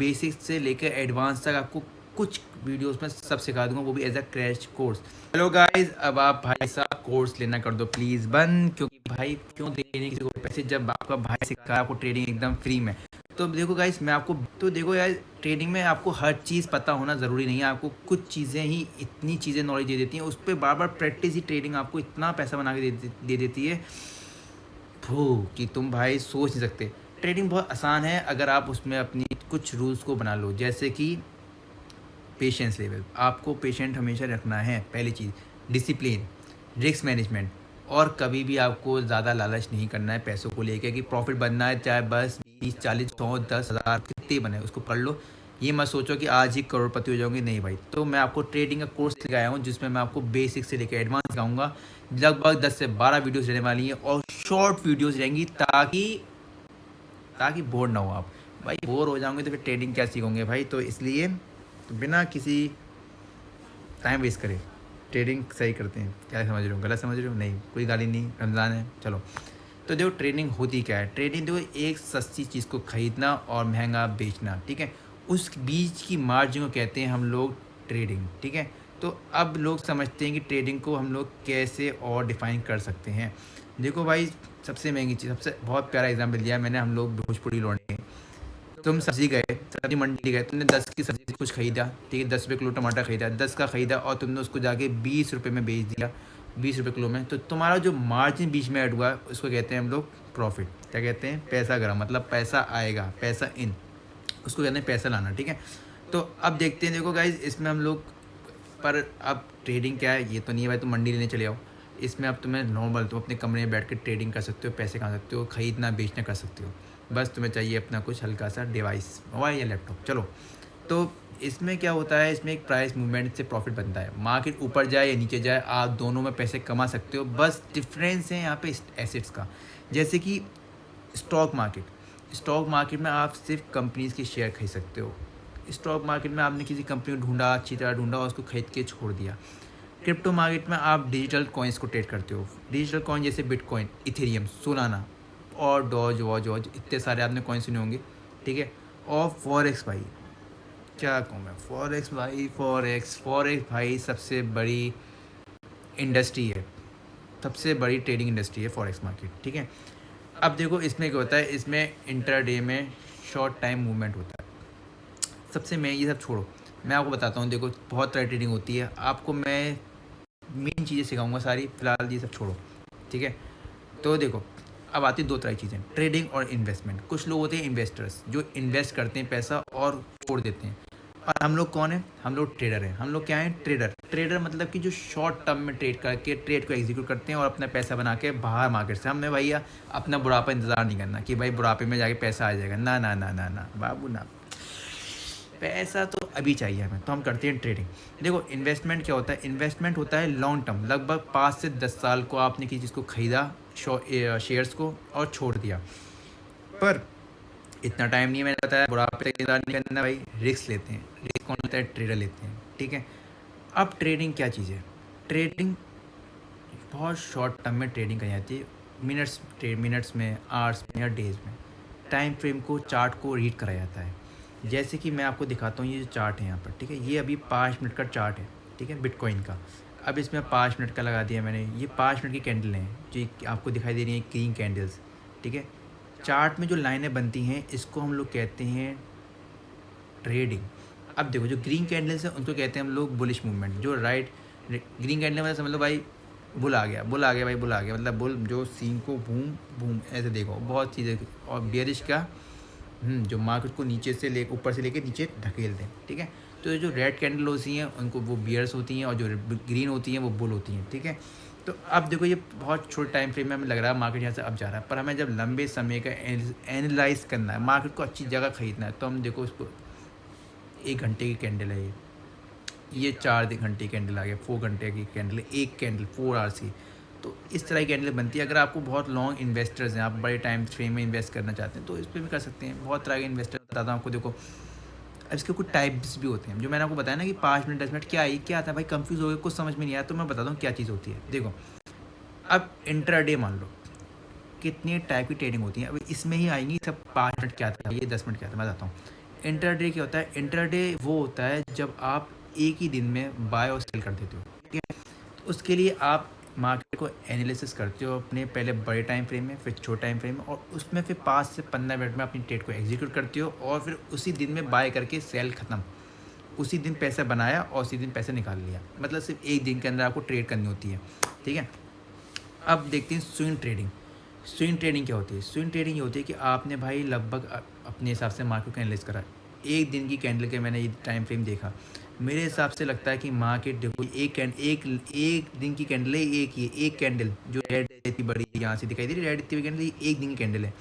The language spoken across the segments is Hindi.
बेसिक से लेकर एडवांस तक आपको कुछ वीडियोस में सब सिखा दूंगा, वो भी as a crash course. Hello guys, अब आप भाई साहब कोर्स लेना कर दो प्लीज़ बंद, क्योंकि भाई क्यों देने किसी को पैसे जब आपका भाई सिखा आपको ट्रेडिंग एकदम फ्री में। तो देखो गाइस, मैं आपको तो देखो यार, ट्रेडिंग में आपको हर चीज़ पता होना ज़रूरी नहीं है। आपको कुछ चीज़ें ही इतनी चीज़ें नॉलेज दे देती हैं, उस पर बार बार प्रैक्टिस ही ट्रेडिंग आपको इतना पैसा बना के दे देती है कि तुम भाई सोच नहीं सकते। ट्रेडिंग बहुत आसान है अगर आप उसमें अपनी कुछ रूल्स को बना लो, जैसे कि पेशेंस लेवल, आपको पेशेंट हमेशा रखना है। पहली चीज़ डिसिप्लिन, रिस्क मैनेजमेंट, और कभी भी आपको ज़्यादा लालच नहीं करना है पैसों को लेकर कि प्रॉफिट बनना है, चाहे बस 20, 40, 100, 10,000 कितने बने उसको पढ़ लो। ये मत सोचो कि आज ही करोड़पति हो जाओगे, नहीं भाई। तो मैं आपको ट्रेडिंग का कोर्स लगाया हूँ जिसमें मैं आपको बेसिक से लेकर एडवांस सिखाऊंगा। लगभग 10 से 12 वीडियोस रहने वाली हैं और शॉर्ट वीडियोस रहेंगी, ताकि ताकि बोर ना हो आप। भाई बोर हो जाओगे तो फिर ट्रेडिंग क्या सीखोगे भाई। तो इसलिए तो बिना किसी टाइम वेस्ट करे ट्रेडिंग सही करते हैं। क्या समझ रहे हो, गलत समझ रहे हो? नहीं, कोई गाली नहीं, रमज़ान है। चलो, तो देखो ट्रेडिंग होती क्या है। ट्रेडिंग देखो एक सस्ती चीज़ को खरीदना और महंगा बेचना, ठीक है। उस बीच की मार्जिन को कहते हैं हम लोग ट्रेडिंग, ठीक है। तो अब लोग समझते हैं कि ट्रेडिंग को हम लोग कैसे और डिफाइन कर सकते हैं। देखो भाई, सबसे महंगी चीज़, सबसे बहुत प्यारा एग्जाम्पल दिया मैंने, हम लोग भोजपुरी लौंडे। तुम सब्जी गए, सब्जी मंडी गए, तुमने 10 की सब्जी कुछ खरीदा, ठीक है, 10 रुपये किलो टमाटर खरीदा, 10 का खरीदा और तुमने उसको जाके 20 रुपये में बेच दिया, 20 रुपये किलो में। तो तुम्हारा जो मार्जिन बीच में ऐड हुआ उसको कहते हैं हम लोग प्रॉफिट। क्या कहते हैं? पैसा गरम, मतलब पैसा आएगा, पैसा इन, उसको कहते हैं पैसा लाना, ठीक है। तो अब देखते हैं, देखो गाइज, इसमें हम लोग, पर अब ट्रेडिंग क्या है ये तो नहीं है भाई तुम मंडी लेने चले आओ। इसमें अब तुम्हें नॉर्मल तुम अपने कमरे में बैठ कर ट्रेडिंग कर सकते हो, पैसे कमा सकते हो, खरीदना बेचना कर सकते हो। बस तुम्हें चाहिए अपना कुछ हल्का सा डिवाइस, मोबाइल या लैपटॉप। चलो, तो इसमें क्या होता है, इसमें एक प्राइस मूवमेंट से प्रॉफिट बनता है। मार्केट ऊपर जाए या नीचे जाए, आप दोनों में पैसे कमा सकते हो। बस डिफरेंस है यहाँ पे एसेट्स का। जैसे कि स्टॉक मार्केट, स्टॉक मार्केट में आप सिर्फ कंपनीज के शेयर खरीद सकते हो। स्टॉक मार्केट में आपने किसी कंपनी को ढूंढा, अच्छी तरह ढूंढा और उसको खरीद के छोड़ दिया। क्रिप्टो मार्केट में आप डिजिटल कॉइन्स को ट्रेड करते हो। डिजिटल कॉइन जैसे बिटकॉइन, इथेरियम, सोलाना और डॉज वॉज वॉज, इतने सारे आपने कॉइन सुने होंगे, ठीक है। और फॉरेक्स भाई, क्या कहूँ मैं, फॉरेक्स भाई, फॉरेक्स भाई सबसे बड़ी इंडस्ट्री है, सबसे बड़ी ट्रेडिंग इंडस्ट्री है फॉरेक्स मार्केट, ठीक है। अब देखो इसमें क्या होता है, इसमें इंट्राडे में शॉर्ट टाइम मूवमेंट होता है। सबसे मैं ये सब छोड़ो, मैं आपको बताता हूँ। देखो बहुत तरह ट्रेडिंग होती है, आपको मैं मेन चीज़ें सिखाऊंगा सारी, फिलहाल ये सब छोड़ो, ठीक है। तो देखो, अब आती दो तरह की चीज़ें, ट्रेडिंग और इन्वेस्टमेंट। कुछ लोग होते हैं इन्वेस्टर्स जो इन्वेस्ट करते हैं पैसा और छोड़ देते हैं, और हम लोग कौन है? हम लोग ट्रेडर हैं। हम लोग क्या हैं? ट्रेडर। ट्रेडर मतलब कि जो शॉर्ट टर्म में ट्रेड करके ट्रेड को एग्जीक्यूट करते हैं और अपना पैसा बना के बाहर मार्केट से, हमें भैया अपना बुढ़ापा इंतज़ार नहीं करना कि भाई बुढ़ापे में जाके पैसा आ जाएगा, ना ना ना ना ना बाबू ना, पैसा तो अभी चाहिए हमें, तो हम करते हैं ट्रेडिंग। देखो इन्वेस्टमेंट क्या होता है, इन्वेस्टमेंट होता है लॉन्ग टर्म, लगभग 5 से 10 साल को आपने किसी चीज़ को खरीदा, शेयर्स को, और छोड़ दिया। पर इतना टाइम नहीं है, मैंने बताया, बुढ़ापे तक इंतजार नहीं करना भाई, रिस्क लेते हैं। रिस्क कौन लेता है? ट्रेडर लेते हैं, ठीक है। अब ट्रेडिंग क्या चीज़ है? ट्रेडिंग बहुत शॉर्ट टर्म में ट्रेडिंग करी जाती है, मिनट्स में, आवर्स में या डेज में। टाइम फ्रेम को, चार्ट को रीड करा जाता है। जैसे कि मैं आपको दिखाता हूँ, ये जो चार्ट है यहाँ पर, ठीक है, ये अभी 5 मिनट का चार्ट है, ठीक है, बिटकॉइन का। अब इसमें 5 मिनट का लगा दिया मैंने, ये 5 मिनट की कैंडल हैं जो आपको दिखाई दे रही हैं, ग्रीन कैंडल्स, ठीक है। चार्ट में जो लाइनें बनती हैं इसको हम लोग कहते हैं ट्रेडिंग। अब देखो जो ग्रीन कैंडल्स हैं उनको कहते हैं हम लोग बुलिश मूवमेंट। जो राइट ग्रीन कैंडल मतलब समझ लो भाई, बुल आ गया, बुल आ गया भाई, बुल आ गया, मतलब बुल जो सीन को बूम बूम ऐसे देखो, बहुत चीज़ें। और बियरिश का, जो मार्केट को नीचे से ले, ऊपर से लेके नीचे ढकेल दें, ठीक है। तो जो रेड कैंडल होती हैं उनको वो बियर्स होती हैं, और जो ग्रीन होती हैं वो बुल होती हैं, ठीक है। तो अब देखो ये बहुत छोटे टाइम फ्रेम में हमें लग रहा है मार्केट यहाँ से अब जा रहा है, पर हमें जब लंबे समय का एनालाइज करना है, मार्केट को अच्छी जगह खरीदना है, तो हम देखो उसको 1 घंटे की कैंडल है, ये 4 घंटे की कैंडल आ गया, 4 घंटे की कैंडल है, एक कैंडल 4 आवर्स की। तो इस तरह की कैंडल बनती है। अगर आपको बहुत लॉन्ग इन्वेस्टर्स हैं, आप बड़े टाइम फ्रेम में इन्वेस्ट करना चाहते हैं, तो इस पर भी कर सकते हैं। बहुत तरह के इन्वेस्टर बताता हूँ आपको। देखो अब इसके कुछ टाइप्स भी होते हैं, जो मैंने आपको बताया ना कि 5 मिनट 10 मिनट क्या है, क्या आता है भाई, कंफ्यूज हो गए, कुछ समझ में नहीं आया, तो मैं बताता हूँ क्या चीज़ होती है। देखो अब इंट्राडे मान लो, कितनी टाइप की ट्रेडिंग होती है, अब इसमें ही आएंगी सब। 5 मिनट क्या था, ये 10 मिनट क्या था, मैं बताता हूँ। इंटरडे क्या होता है? इंटरडे वो होता है जब आप एक ही दिन में बाय और सेल कर देते हो, ठीक है? तो उसके लिए आप मार्केट को एनालिसिस करते हो अपने पहले बड़े टाइम फ्रेम में, फिर छोटे टाइम फ्रेम में, और उसमें फिर 5 से 15 मिनट में अपनी ट्रेड को एग्जीक्यूट करते हो, और फिर उसी दिन में बाय करके सेल ख़त्म। उसी दिन पैसा बनाया और उसी दिन पैसे निकाल लिया। मतलब सिर्फ एक दिन के अंदर आपको ट्रेड करनी होती है, ठीक है? अब देखते हैं स्विंग ट्रेडिंग। स्विंग ट्रेडिंग क्या होती है? स्विंग ट्रेडिंग ये होती है कि आपने भाई लगभग अपने हिसाब से मार्केट को एनालाइज करा। एक दिन की कैंडल के मैंने ये टाइम फ्रेम देखा, मेरे हिसाब से लगता है कि मार्केट देखो एक दिन की कैंडल है, एक कैंडल जो रेड इतनी बड़ी यहाँ से दिखाई दे रही, रेड इतनी बड़ी कैंडल, ये एक दिन की कैंडल है,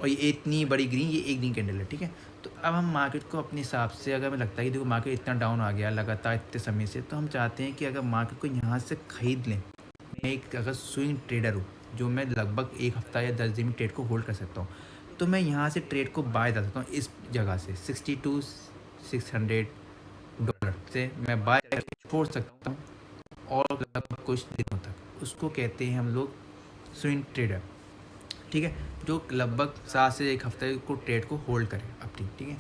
और ये इतनी बड़ी ग्रीन, ये एक दिन की कैंडल है, ठीक है? तो अब हम मार्केट को अपने हिसाब से, अगर हमें लगता है कि देखो मार्केट इतना डाउन आ गया लगातार इतने समय से, तो हम चाहते हैं कि अगर मार्केट को यहाँ से ख़रीद लें। मैं एक अगर स्विंग ट्रेडर हूँ, जो मैं लगभग एक हफ्ता या 10 दिन में ट्रेड को होल्ड कर सकता हूँ, तो मैं यहाँ से ट्रेड को बाय कर सकता हूँ। इस जगह से 62,600 डॉलर से मैं बाय करके छोड़ सकता हूँ, और लगभग कुछ दिनों तक। उसको कहते हैं हम लोग स्विंग ट्रेडर, ठीक है? जो लगभग 7 से 1 हफ्ते को ट्रेड को होल्ड करें अपनी, ठीक है?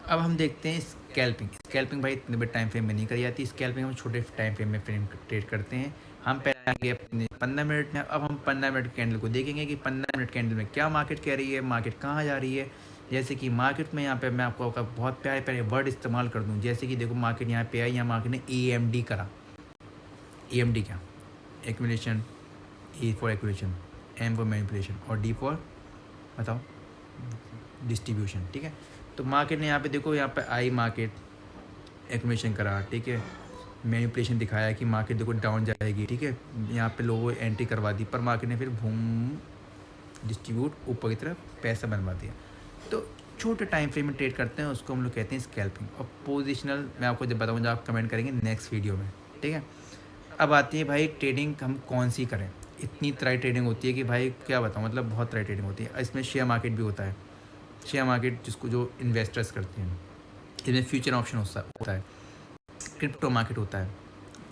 अब हम देखते हैं स्कैल्पिंग। स्कैल्पिंग भाई इतने बड़े टाइम फ्रेम में नहीं करी जाती। स्कैल्पिंग हम छोटे टाइम फ्रेम में ट्रेड करते हैं। हम पहले आगे अपने 15 मिनट में, अब हम 15 मिनट कैंडल को देखेंगे कि 15 मिनट कैंडल में क्या मार्केट कह रही है, मार्केट कहाँ जा रही है। जैसे कि मार्केट में यहाँ पे मैं आपको बहुत प्यारे प्यारे वर्ड इस्तेमाल कर दूँ, जैसे कि देखो मार्केट यहाँ पे आई, यहाँ मार्केट ने EMD करा। EMD क्या? Accumulation, E for accumulation, M for manipulation, और D फॉर बताओ डिस्ट्रीब्यूशन, ठीक है? तो मार्केट ने यहाँ पे देखो, यहाँ पे आई मार्केट एक्यूमुलेशन करा, ठीक है? मैनिपुलेशन दिखाया कि मार्केट देखो डाउन जाएगी, ठीक है? यहाँ पे लोगों एंट्री करवा दी, पर मार्केट ने फिर बूम डिस्ट्रीब्यूट ऊपर की तरफ पैसा बनवा दिया। तो छोटे टाइम फ्रेम में ट्रेड करते हैं, उसको हम लोग कहते हैं स्कैल्पिंग। और पोजिशनल मैं आपको जब बताऊँगा, आप कमेंट करेंगे नेक्स्ट वीडियो में, ठीक है? अब आती है भाई ट्रेडिंग हम कौन सी करें। इतनी तरह ट्रेडिंग होती है कि भाई क्या बताऊँ, मतलब बहुत तरह ट्रेडिंग होती है। इसमें शेयर मार्केट भी होता है, शेयर मार्केट जिसको जो इन्वेस्टर्स करते हैं। इसमें फ्यूचर ऑप्शन होता है, क्रिप्टो मार्केट होता है,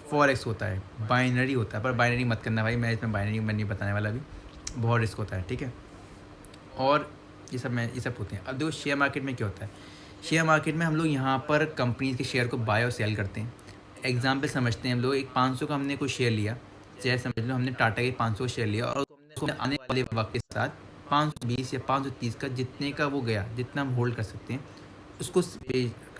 फॉरेक्स होता है, बाइनरी होता है। पर बाइनरी मत करना भाई, मैं इसमें बाइनरी मैं नहीं बताने वाला अभी, बहुत रिस्क होता है, ठीक है? और ये सब होते हैं। अब देखो शेयर मार्केट में क्या होता है। शेयर मार्केट में हम लोग यहाँ पर कंपनी के शेयर को बाय और सेल करते हैं। एग्जाम्पल समझते हैं हम लोग, एक 500 का हमने कोई शेयर लिया, चाहे समझ लो हमने टाटा के 500 शेयर लिया, और उसको हमने आने वाले वक्त के साथ 520 या 530 का जितने का वो गया, जितना हम होल्ड कर सकते हैं, उसको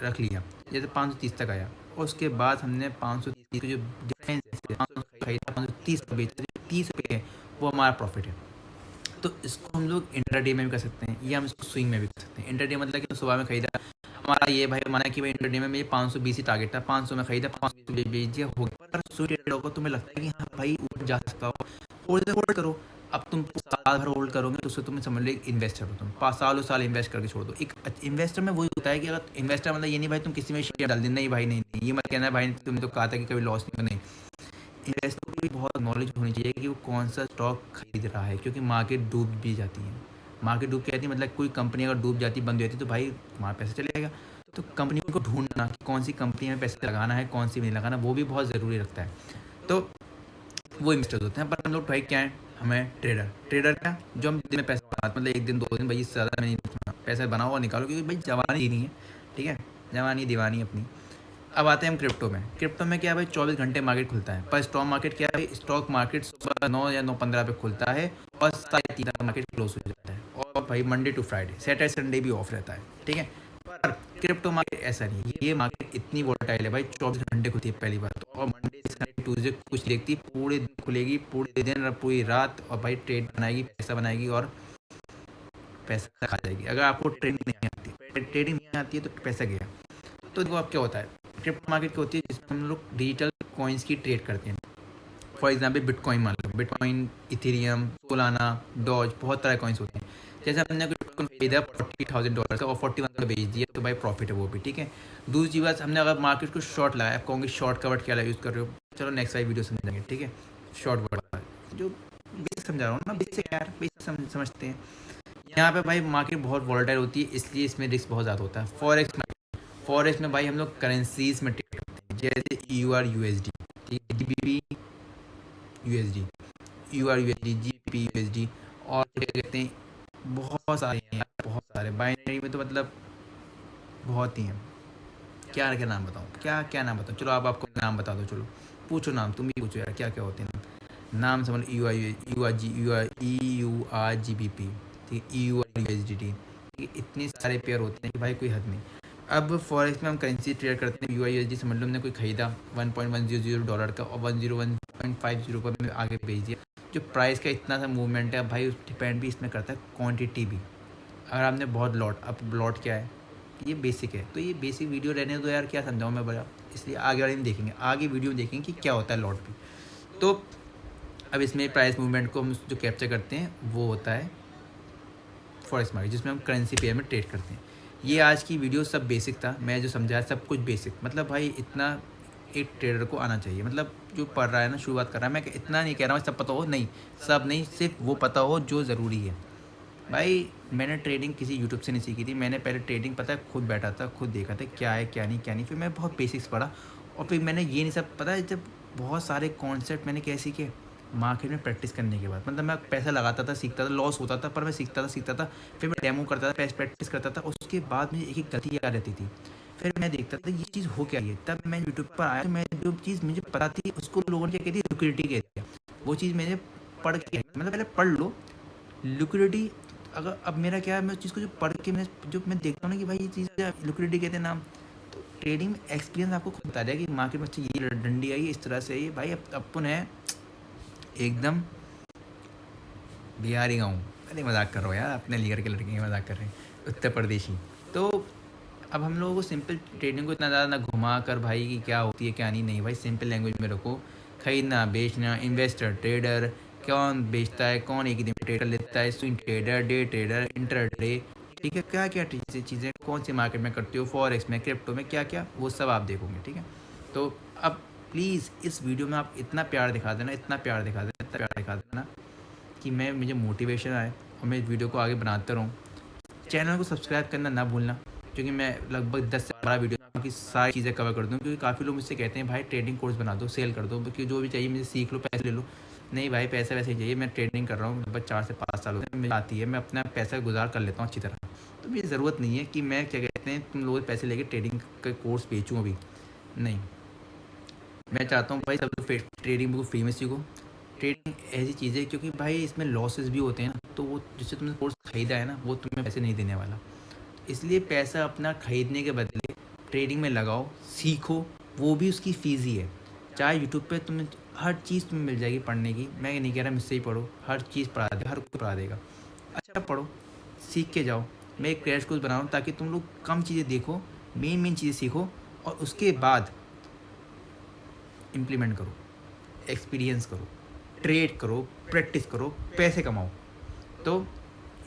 रख लिया। जैसे 530 तक आया, और उसके बाद हमने 530 जो डिफरेंस है, 500 खरीदा, 530 का बेचा, 30 रुपये है, वो हमारा प्रॉफिट है। तो इसको हम लोग इंटरडे में भी कर सकते हैं, या हम इसको स्विंग में भी कर सकते हैं। इंटरडे मतलब कि सुबह में खरीदा, हमारा ये भाई माना कि भाई इंटरडे में ये 520 ही टारगेट था, 500 में खरीदा, 500 बेच दिया, हो गया। पर स्विंग ट्रेड होगा, तुम्हें लगता है कि हाँ भाई ऊपर जा सकता हो, होल्ड करो। अब तुम साल भर होल्ड करोगे तो उससे तुम्हें समझ लो एक इन्वेस्टर हो, तुम 5 साल इन्वेस्ट करके छोड़ दो। एक इन्वेस्टर में वही होता है कि अगर इन्वेस्टर मतलब ये नहीं भाई तुम किसी में शेयर डाल देना, नहीं भाई, नहीं ये मत कहना भाई तुमने तो कहा था कि कभी लॉस नहीं। इन्वेस्टर को भी बहुत नॉलेज होनी चाहिए कि वो कौन सा स्टॉक खरीद रहा है, क्योंकि मार्केट डूब भी जाती है। मार्केट डूब के जाती है मतलब कोई कंपनी अगर डूब जाती, बंद हो जाती, तो भाई तुम्हारा पैसा चले जाएगा। तो कंपनी को ढूंढना कि कौन सी कंपनी में पैसा लगाना है, कौन सी नहीं लगाना, वो भी बहुत ज़रूरी रखता है। तो वो इन्वेस्टर्स होते हैं। पर हम लोग भाई क्या है, हमें ट्रेडर क्या, जो हम दिन में पैसा बनाते, मतलब एक दिन 2 दिन, भाई इससे ज़्यादा नहीं देखना, पैसा बनाओ और निकालो, क्योंकि भाई जवानी नहीं है, ठीक है? जवानी दीवानी अपनी। अब आते हैं हम क्रिप्टो में। क्रिप्टो में क्या है भाई, 24 घंटे मार्केट खुलता है। पर स्टॉक मार्केट क्या है, स्टॉक मार्केट सुबह 9 या 9:15 पे खुलता है, और 3:30 तक मार्केट क्लोज हो जाता है। और भाई Monday to Friday, Saturday Sunday भी ऑफ रहता है, ठीक है? पर क्रिप्टो मार्केट ऐसा नहीं है, ये मार्केट इतनी वोलेटाइल है भाई, 24 घंटे खुलती है पहली बात तो, और मंडे संडे ट्यूजडे कुछ देखती, पूरे दिन खुलेगी, पूरे दिन और पूरी रात, और भाई ट्रेड बनाएगी, पैसा बनाएगी, और पैसा खा जाएगी। अगर आपको ट्रेडिंग नहीं आती, ट्रेडिंग नहीं आती है तो पैसा गया। तो देखो अब क्या होता है, क्रिप्टो मार्केट क्या होती है, जिसमें हम लोग डिजिटल कॉइन्स की ट्रेड करते हैं। फॉर एग्जांपल बिटकॉइन मान लो, बिटकॉइन, इथेरियम, सोलाना, डॉज, बहुत तरह कॉइन्स होते हैं। जैसे हमने बिटकॉइन खरीदा $40,000 का और 41 का बेच दिया, तो भाई प्रॉफिट है वो भी, ठीक है? दूसरी बात, हमने अगर मार्केट को शॉर्ट लगाया, आप कहोगे शॉर्ट का वर्ड क्या यूज़ कर रहे हो, चलो नेक्स्ट वाली वीडियो समझेंगे, ठीक है? शॉर्ट वर्ड जो बेसिक समझा रहा हूँ ना, बेसिक यार, बेसिक समझते हैं। यहाँ पे भाई मार्केट बहुत वॉलेटाइल होती है, इसलिए इसमें रिस्क बहुत ज़्यादा होता है। फॉरेक्स में भाई हम लोग करेंसीज में ट्रेड करते हैं, जैसे EUR USD, GBP USD, EUR USD, GBP USD, और क्या कहते हैं, बहुत सारे हैं यार, बहुत सारे। बाइनरी में तो मतलब बहुत ही हैं। क्या क्या नाम बताऊँ, क्या क्या नाम बताऊँ, चलो आप आपको नाम बता दो, चलो पूछो नाम, तुम भी पूछो यार क्या क्या होते हैं नाम। नाम समझ, EURGBP, ठीक है, EURUSDT, ठीक है, इतने सारे पेयर होते हैं कि भाई कोई हद नहीं। अब फॉरेक्स में हम करेंसी ट्रेड करते हैं, USD समझ लो हमने कोई खरीदा $1.100 का और 101.50 पर मैंने आगे भेज दिया। जो प्राइस का इतना सा मूवमेंट है, अब भाई डिपेंड भी इसमें करता है क्वांटिटी भी। अगर आपने बहुत लॉट, अब लॉट क्या है, ये बेसिक है, तो ये बेसिक वीडियो रहने दो यार, क्या समझाऊँ मैं बड़ा, इसलिए आगे वाले में देखेंगे, आगे वीडियो में देखेंगे कि क्या होता है लॉट भी। तो अब इसमें प्राइस मूवमेंट को हम जो कैप्चर करते हैं वो होता है फॉरेक्स मार्केट, जिसमें हम करेंसी पेयर में ट्रेड करते हैं। ये आज की वीडियो सब बेसिक था, मैं जो समझाया सब कुछ बेसिक, मतलब भाई इतना एक ट्रेडर को आना चाहिए, मतलब जो पढ़ रहा है ना, शुरुआत कर रहा है, मैं इतना नहीं कह रहा हूँ सब पता हो, नहीं, सब नहीं, सिर्फ वो पता हो जो ज़रूरी है। भाई मैंने ट्रेडिंग किसी यूट्यूब से नहीं सीखी थी, मैंने पहले ट्रेडिंग पता है खुद बैठा था, खुद देखा था क्या है क्या नहीं क्या नहीं, फिर मैं बहुत बेसिक्स पढ़ा, और फिर मैंने ये नहीं सब पता है, जब बहुत सारे कॉन्सेप्ट मैंने कैसे सीखे, मार्केट में प्रैक्टिस करने के बाद, मतलब मैं पैसा लगाता था, सीखता था, लॉस होता था, पर मैं सीखता था, फिर मैं डेमो करता था, प्रैक्टिस करता था, उसके बाद मुझे एक एक गलती याद रहती थी, फिर मैं देखता था ये चीज़ हो क्या रही है, तब मैं यूट्यूब पर आया, तो मैं जो चीज़ मुझे पता थी उसको लोगों ने क्या कहती है, लिक्विडिटी कहती है, वो चीज़ मैंने पढ़ के, मतलब पहले पढ़ लो लिक्विडिटी। अगर अब मेरा क्या है, मैं उस चीज़ को जो पढ़ के मैं जो मैं देखता हूँ ना कि भाई ये चीज़ लिक्विडिटी कहते हैं नाम, तो ट्रेडिंग में एक्सपीरियंस आपको खुद बता देगा कि मार्केट में अच्छी ये डंडी आई इस तरह से, ये भाई अब अपन है एकदम बिहारी गाँव, अरे मजाक कर रहा हूँ यार, अपने लीगर के लड़के की मजाक कर रहे हैं, उत्तर प्रदेशी। तो अब हम लोगों को सिंपल ट्रेडिंग को इतना ज़्यादा ना घुमा कर भाई कि क्या होती है क्या नहीं, नहीं भाई सिंपल लैंग्वेज में रखो, खरीदना बेचना, इन्वेस्टर ट्रेडर, कौन बेचता है, कौन एक दिन ट्रेडर लेता है, swing trader, day trader, inter day, ठीक है, क्या क्या चीज़ें कौन सी मार्केट में करते हो, फॉरेक्स में, क्रिप्टो में, क्या क्या, वो सब आप देखोगे, ठीक है। तो अब प्लीज़ इस वीडियो में आप इतना प्यार दिखा देना, इतना प्यार दिखा देना, इतना प्यार दिखा देना कि मैं मुझे मोटिवेशन आए और मैं इस वीडियो को आगे बनाता रहूँ। चैनल को सब्सक्राइब करना ना भूलना, क्योंकि मैं लगभग 10 से 12 वीडियो की सारी चीज़ें कवर कर दूँ, क्योंकि काफ़ी लोग मुझसे कहते हैं भाई ट्रेडिंग कोर्स बना दो, सेल कर दो, क्योंकि जो भी चाहिए मुझे सीख लो, पैसे ले लो। नहीं भाई पैसा वैसे ही चाहिए, मैं ट्रेडिंग कर रहा हूँ लगभग 4 से 5 सालों से, मुझे आती है, मैं अपना पैसा गुजार कर लेता हूँ अच्छी तरह, तो मुझे ज़रूरत नहीं है कि मैं क्या कहते हैं तुम लोग पैसे लेके ट्रेडिंग का कोर्स बेचूँ अभी, नहीं। मैं चाहता हूँ भाई सब लोग ट्रेडिंग बिल्कुल फ्री में सीखो। ट्रेडिंग ऐसी चीज़ है क्योंकि भाई इसमें लॉसेस भी होते हैं ना, तो वो जिससे तुमने कोर्स खरीदा है ना, वो तुम्हें पैसे नहीं देने वाला, इसलिए पैसा अपना खरीदने के बदले ट्रेडिंग में लगाओ, सीखो, वो भी उसकी फ़ीस ही है। चाहे यूट्यूब पे तुम्हें हर चीज़ तुम्हें मिल जाएगी पढ़ने की, मैं नहीं कह रहा मुझसे ही पढ़ो, हर चीज़ पढ़ा दे, हर कोई पढ़ा देगा, अच्छा पढ़ो, सीख के जाओ। मैं एक क्रैश कोर्स बना रहा हूँ ताकि तुम लोग कम चीज़ें देखो, मेन मेन चीज़ें सीखो, और उसके बाद इम्प्लीमेंट करो, एक्सपीरियंस करो, ट्रेड करो, प्रैक्टिस करो, पैसे कमाओ। तो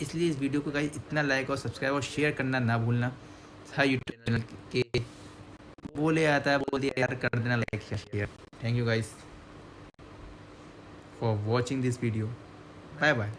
इसलिए इस वीडियो को गाइस इतना लाइक और सब्सक्राइब और शेयर करना ना भूलना। हर यूट्यूब चैनल के बोले आता है, बोल दिया यार, कर देना लाइक या share. Thank you guys for watching this video, bye bye.